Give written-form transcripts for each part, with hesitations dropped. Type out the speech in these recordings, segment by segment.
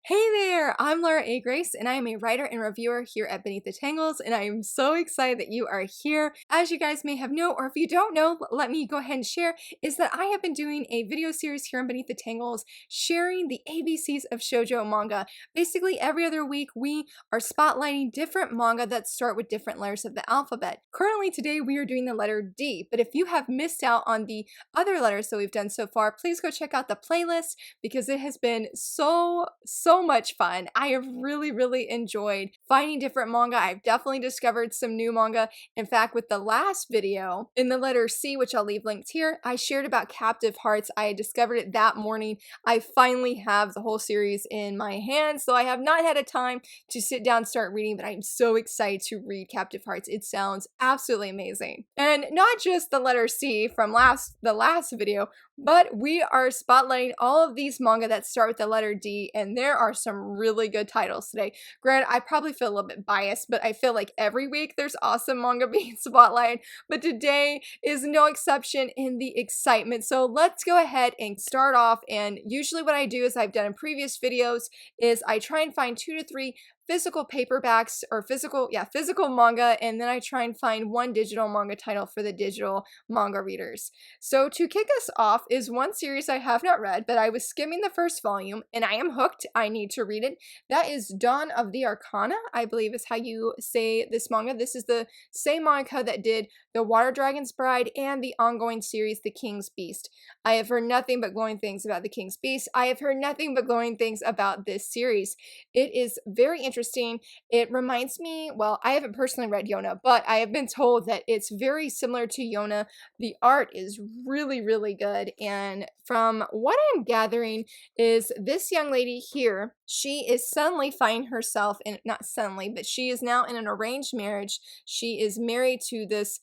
Hey there, I'm Laura A. Grace, and I am a writer and reviewer here at Beneath the Tangles, and I am so excited that you are here. As you guys may have known, or if you don't know, let me go ahead and share, is that I have been doing a video series here on Beneath the Tangles, sharing the ABCs of Shojo Manga. Basically, every other week, we are spotlighting different manga that start with different letters of the alphabet. Currently, today, we are doing the letter D, but if you have missed out on the other letters that we've done so far, please go check out the playlist because it has been so much fun. I have really enjoyed finding different manga. I've definitely discovered some new manga. In fact, with the last video in the letter C, which I'll leave linked here, I shared about Captive Hearts. I had discovered it that morning. I finally have the whole series in my hands, so I have not had a time to sit down and start reading, but I'm so excited to read Captive Hearts. It sounds absolutely amazing. And not just the letter C from the last video, but we are spotlighting all of these manga that start with the letter D, and there are some really good titles today. Granted, I probably feel a little bit biased, but I feel like every week there's awesome manga being spotlighted, but today is no exception in the excitement. So let's go ahead and start off, and usually what I do, as I've done in previous videos, is I try and find 2 to 3 physical paperbacks or physical manga, and then I try and find one digital manga title for the digital manga readers. So to kick us off is one series I have not read, but I was skimming the first volume and I am hooked. I need to read it. That is Dawn of the Arcana, I believe is how you say this manga. This is the same manga that did The Water Dragon's Bride and the ongoing series The King's Beast. I have heard nothing but glowing things about The King's Beast. I have heard nothing but glowing things about this series. It is very interesting. It reminds me, well, I haven't personally read Yona, but I have been told that it's very similar to Yona. The art is really good, and from what I'm gathering is this young lady here, she is suddenly finding herself in, not suddenly, but she is now in an arranged marriage. She is married to this,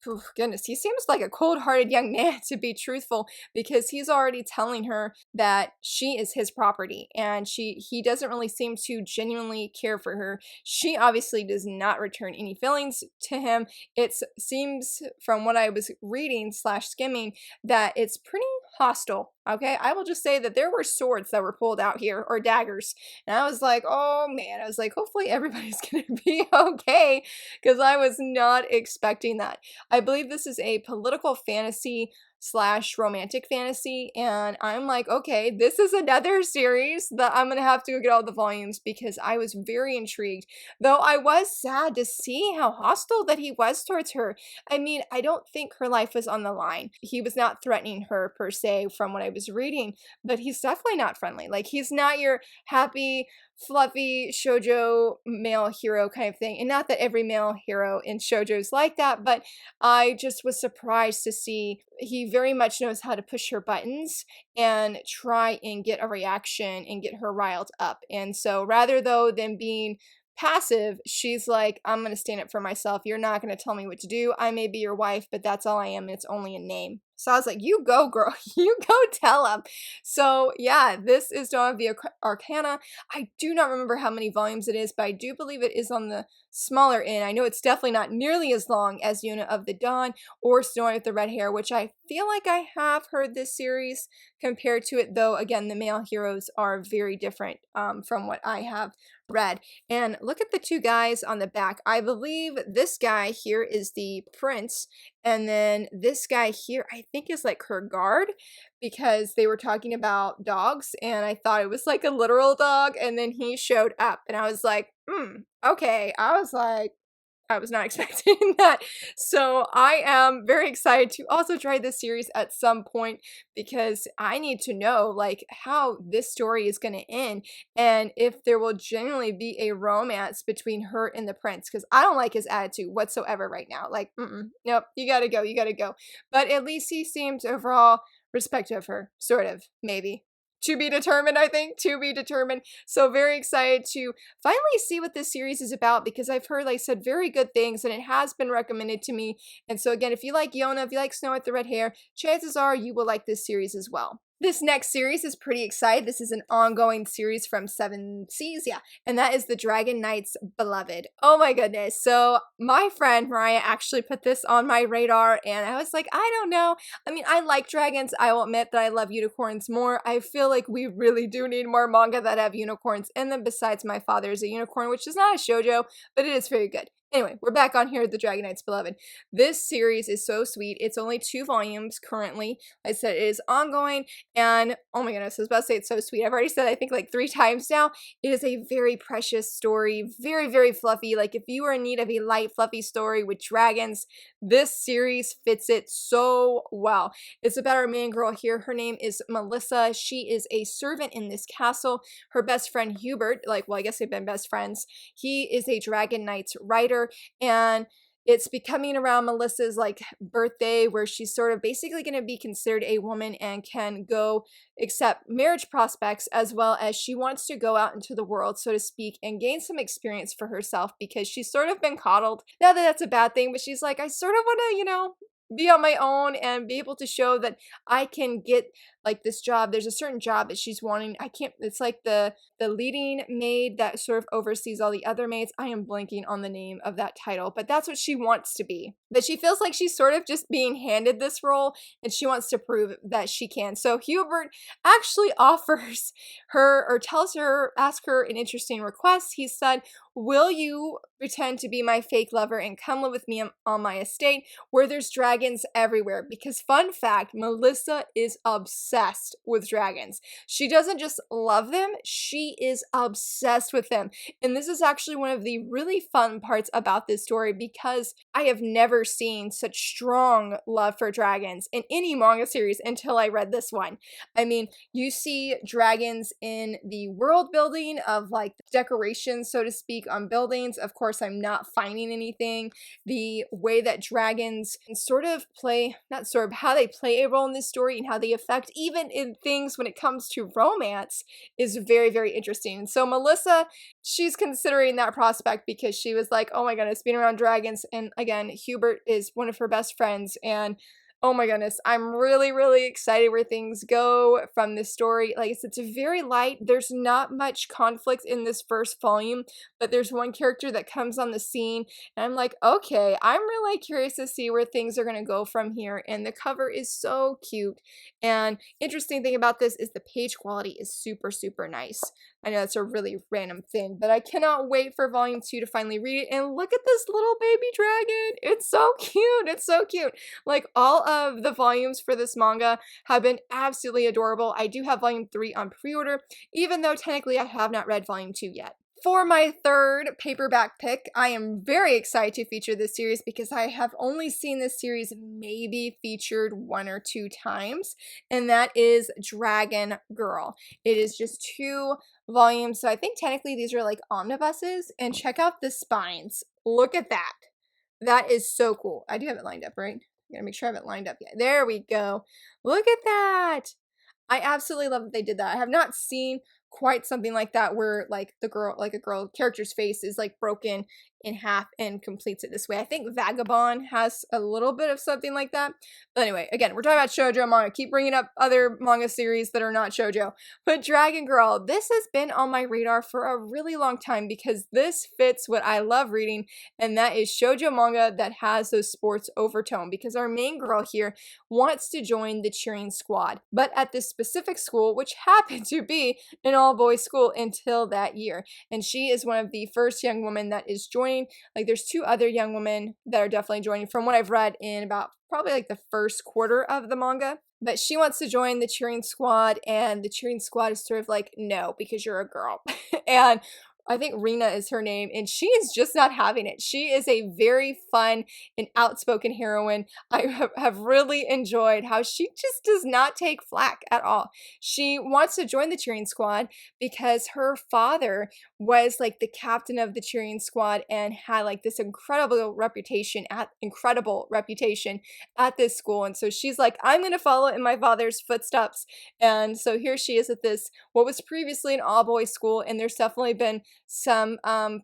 oh, goodness, he seems like a cold-hearted young man, to be truthful, because he's already telling her that she is his property, and he doesn't really seem to genuinely care for her. She obviously does not return any feelings to him. It seems, from what I was reading / skimming, that it's pretty hostile. Okay, I will just say that there were swords that were pulled out here, or daggers, and I was like, oh man, I was like, hopefully everybody's gonna be okay, because I was not expecting that. I believe this is a political fantasy / romantic fantasy, and I'm like, okay, this is another series that I'm gonna have to go get all the volumes because I was very intrigued, though I was sad to see how hostile that he was towards her. I mean, I don't think her life was on the line. He was not threatening her per se from what I was reading, but he's definitely not friendly. Like, he's not your happy, fluffy shoujo male hero kind of thing. And not that every male hero in shoujo's like that, but I just was surprised to see he very much knows how to push her buttons and try and get a reaction and get her riled up. And so rather though than being passive, she's like, I'm going to stand up for myself. You're not going to tell me what to do. I may be your wife, but that's all I am, and it's only a name. So I was like, you go, girl. You go tell him. So yeah, this is Dawn of the Arcana. I do not remember how many volumes it is, but I do believe it is on the smaller end. I know it's definitely not nearly as long as Yuna of the Dawn or Snow White with the Red Hair, which I feel like I have heard this series compared to it, though again, the male heroes are very different from what I have read. And look at the two guys on the back. I believe this guy here is the prince, and then this guy here, I think, is like her guard, because they were talking about dogs, and I thought it was like a literal dog, and then he showed up, and I was like, okay. I was like, I was not expecting that. So I am very excited to also try this series at some point, because I need to know like how this story is going to end and if there will genuinely be a romance between her and the prince, because I don't like his attitude whatsoever right now. Like, nope, you gotta go. But at least he seems overall respectful of her, sort of, maybe. To be determined, I think. To be determined. So very excited to finally see what this series is about, because I've heard, like I said, very good things, and it has been recommended to me. And so again, if you like Yona, if you like Snow with the Red Hair, chances are you will like this series as well. This next series is pretty exciting. This is an ongoing series from Seven Seas, yeah, and that is the Dragon Knight's Beloved. Oh my goodness. So my friend Mariah actually put this on my radar, and I was like, I don't know. I mean, I like dragons. I will admit that I love unicorns more. I feel like we really do need more manga that have unicorns in them, besides My Father is a Unicorn, which is not a shoujo, but it is very good. Anyway, we're back on here at the Dragon Knight's Beloved. This series is so sweet. It's only 2 volumes currently. I said it is ongoing. And oh my goodness, I was about to say it's so sweet. I've already said I think like 3 times now. It is a very precious story, very, very fluffy. Like if you are in need of a light, fluffy story with dragons, this series fits it so well. It's about our main girl here. Her name is Melissa. She is a servant in this castle. Her best friend Hubert, well, I guess they've been best friends. He is a Dragon Knight's writer, and it's becoming around Melissa's like birthday where she's sort of basically going to be considered a woman and can go accept marriage prospects, as well as she wants to go out into the world, so to speak, and gain some experience for herself because she's sort of been coddled. Not that that's a bad thing, but she's like, I sort of want to, be on my own and be able to show that I can get like this job. There's a certain job that she's wanting. It's like the leading maid that sort of oversees all the other maids. I am blanking on the name of that title, but that's what she wants to be. But she feels like she's sort of just being handed this role, and she wants to prove that she can. So Hubert actually offers her, or asks her an interesting request. He said, will you pretend to be my fake lover and come live with me on my estate where there's dragons everywhere? Because fun fact, Melissa is obsessed with dragons. She doesn't just love them, she is obsessed with them. And this is actually one of the really fun parts about this story, because I have never seen such strong love for dragons in any manga series until I read this one. I mean, you see dragons in the world building of like decorations, so to speak, on buildings. Of course, I'm not finding anything. The way that dragons sort of play, not sort of, how they play a role in this story and how they affect even in things when it comes to romance is very, very interesting. And so Melissa, she's considering that prospect because she was like, oh my goodness, being around dragons. And again, Hubert is one of her best friends, and oh my goodness, I'm really, really excited where things go from this story. Like I said, it's very light. There's not much conflict in this first volume, but there's one character that comes on the scene, and I'm like, okay, I'm really curious to see where things are going to go from here. And the cover is so cute. And interesting thing about this is the page quality is super, super nice. I know that's a really random thing, but I cannot wait for volume 2 to finally read it. And look at this little baby dragon. It's so cute. It's so cute. Like all of the volumes for this manga have been absolutely adorable. I do have volume 3 on pre-order, even though technically I have not read volume 2 yet. For my third paperback pick, I am very excited to feature this series because I have only seen this series maybe featured 1 or 2 times, and that is Dragon Girl. It is just 2 volumes, so I think technically these are like omnibuses, and check out the spines. Look at that. That is so cool. I do have it lined up, right? I gotta make sure I have it lined up yet. There we go. Look at that. I absolutely love that they did that. I have not seen quite something like that where like a girl character's face is like broken in half and completes it this way. I think Vagabond has a little bit of something like that. But anyway, again, we're talking about shoujo manga. Keep bringing up other manga series that are not shoujo. But Dragon Girl, this has been on my radar for a really long time because this fits what I love reading, and that is shoujo manga that has those sports overtone, because our main girl here wants to join the cheering squad, but at this specific school, which happened to be an all-boys school until that year. And she is one of the first young women that is joining. Like there's 2 other young women that are definitely joining from what I've read in about probably like the first quarter of the manga. But she wants to join the cheering squad, and the cheering squad is sort of like, no, because you're a girl. And I think Rena is her name, and she is just not having it. She is a very fun and outspoken heroine. I have really enjoyed how she just does not take flack at all. She wants to join the cheering squad because her father was like the captain of the cheering squad and had like this incredible reputation at this school. And so she's like, I'm going to follow in my father's footsteps. And so here she is at this, what was previously an all-boys school, and there's definitely been some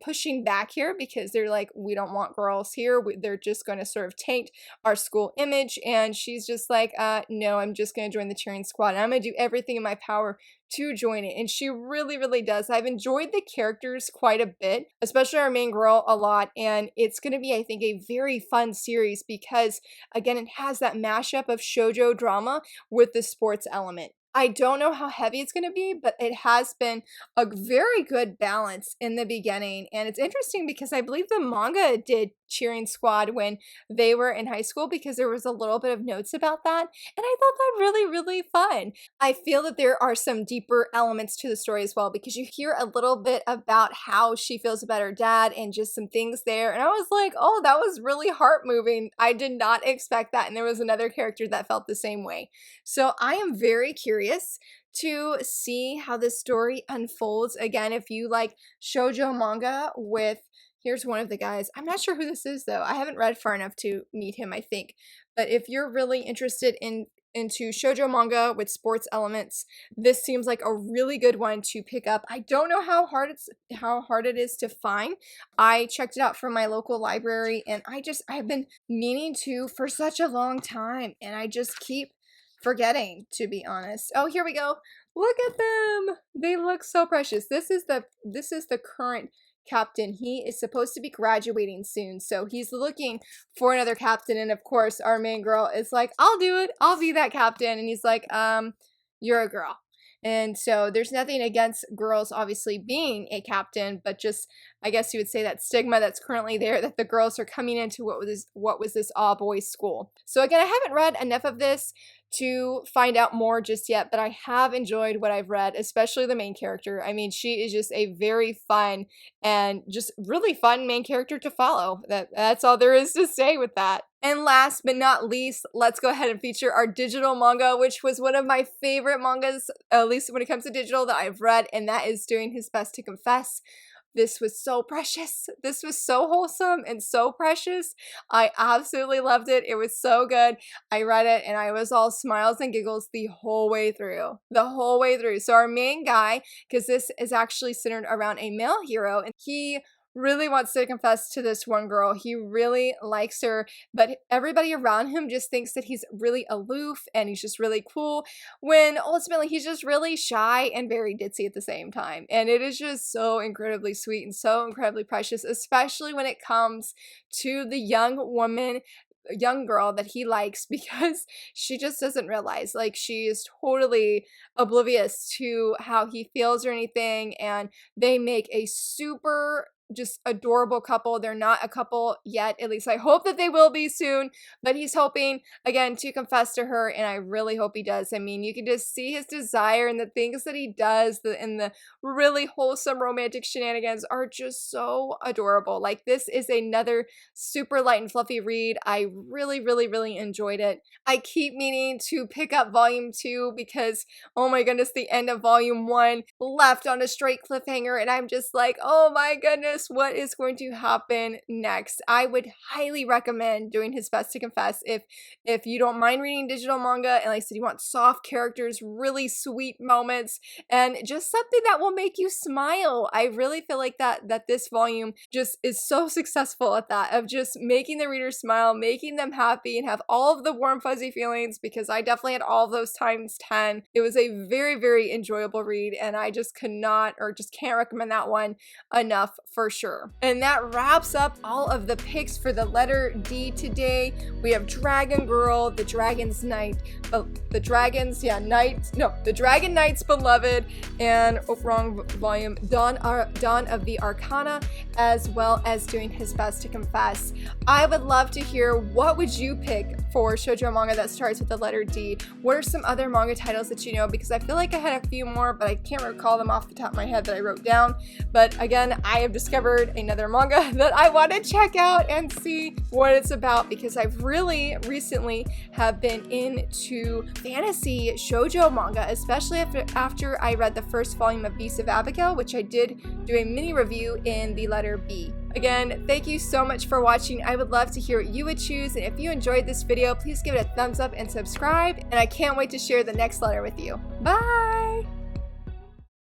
pushing back here because they're like, we don't want girls here. They're just going to sort of taint our school image. And she's just like, no, I'm just going to join the cheering squad. And I'm going to do everything in my power to join it. And she really, really does. I've enjoyed the characters quite a bit, especially our main girl a lot. And it's going to be, I think, a very fun series because, again, it has that mashup of shoujo drama with the sports element. I don't know how heavy it's going to be, but it has been a very good balance in the beginning. And it's interesting because I believe the manga did cheering squad when they were in high school because there was a little bit of notes about that. And I thought that really, really fun. I feel that there are some deeper elements to the story as well because you hear a little bit about how she feels about her dad and just some things there. And I was like, oh, that was really heart moving. I did not expect that. And there was another character that felt the same way. So I am very curious to see how this story unfolds. Again, if you like shoujo manga with, here's one of the guys. I'm not sure who this is though. I haven't read far enough to meet him, I think. But if you're really interested into shoujo manga with sports elements, this seems like a really good one to pick up. I don't know how hard it is to find. I checked it out from my local library and I've been meaning to for such a long time and I just keep forgetting, to be honest. Oh, here we go. Look at them. They look so precious. This is the current captain. He is supposed to be graduating soon, so he's looking for another captain. And of course, our main girl is like, I'll do it. I'll be that captain. And he's like, you're a girl. And so there's nothing against girls obviously being a captain, but just, I guess you would say that stigma that's currently there that the girls are coming into what was this all boys school. So again, I haven't read enough of this to find out more just yet, but I have enjoyed what I've read, especially the main character. I mean, she is just a very fun and just really fun main character to follow. That's all there is to say with that. And last but not least, let's go ahead and feature our digital manga, which was one of my favorite mangas, at least when it comes to digital, that I've read, and that is Doing His Best to Confess. This was so precious. This was so wholesome and so precious. I absolutely loved it. It was so good. I read it and I was all smiles and giggles the whole way through. The whole way through. So our main guy, because this is actually centered around a male hero, and he really wants to confess to this one girl. He really likes her, but everybody around him just thinks that he's really aloof and he's just really cool, when ultimately he's just really shy and very ditzy at the same time. And it is just so incredibly sweet and so incredibly precious, especially when it comes to the young girl that he likes, because she just doesn't realize, like, she is totally oblivious to how he feels or anything, and they make a super just adorable couple. They're not a couple yet, at least I hope that they will be soon, but he's hoping again to confess to her, and I really hope he does. I mean, you can just see his desire and the things that he does, and the really wholesome romantic shenanigans are just so adorable. Like, this is another super light and fluffy read. I really, really, really enjoyed it. I keep meaning to pick up volume 2 because, oh my goodness, the end of volume 1 left on a straight cliffhanger, and I'm just like, oh my goodness, what is going to happen next? I would highly recommend Doing His Best to Confess if you don't mind reading digital manga, and like I said, you want soft characters, really sweet moments, and just something that will make you smile. I really feel like that this volume just is so successful at that, of just making the reader smile, making them happy, and have all of the warm fuzzy feelings, because I definitely had all of those times 10. It was a very, very enjoyable read, and I just can't recommend that one enough for sure. And that wraps up all of the picks for the letter D today. We have Dragon Girl, the Dragon's Knight, the Dragon Knight's Beloved, and wrong volume, Dawn of the Arcana, as well as Doing His Best to Confess. I would love to hear, what would you pick for shoujo manga that starts with the letter D? What are some other manga titles that you know? Because I feel like I had a few more, but I can't recall them off the top of my head that I wrote down. But again, I have discovered another manga that I want to check out and see what it's about, because I've really recently have been into fantasy shoujo manga, especially after I read the first volume of Beast of Abigail, which I did do a mini review in the letter B. Again, thank you so much for watching. I would love to hear what you would choose, and if you enjoyed this video, please give it a thumbs up and subscribe, and I can't wait to share the next letter with you. Bye!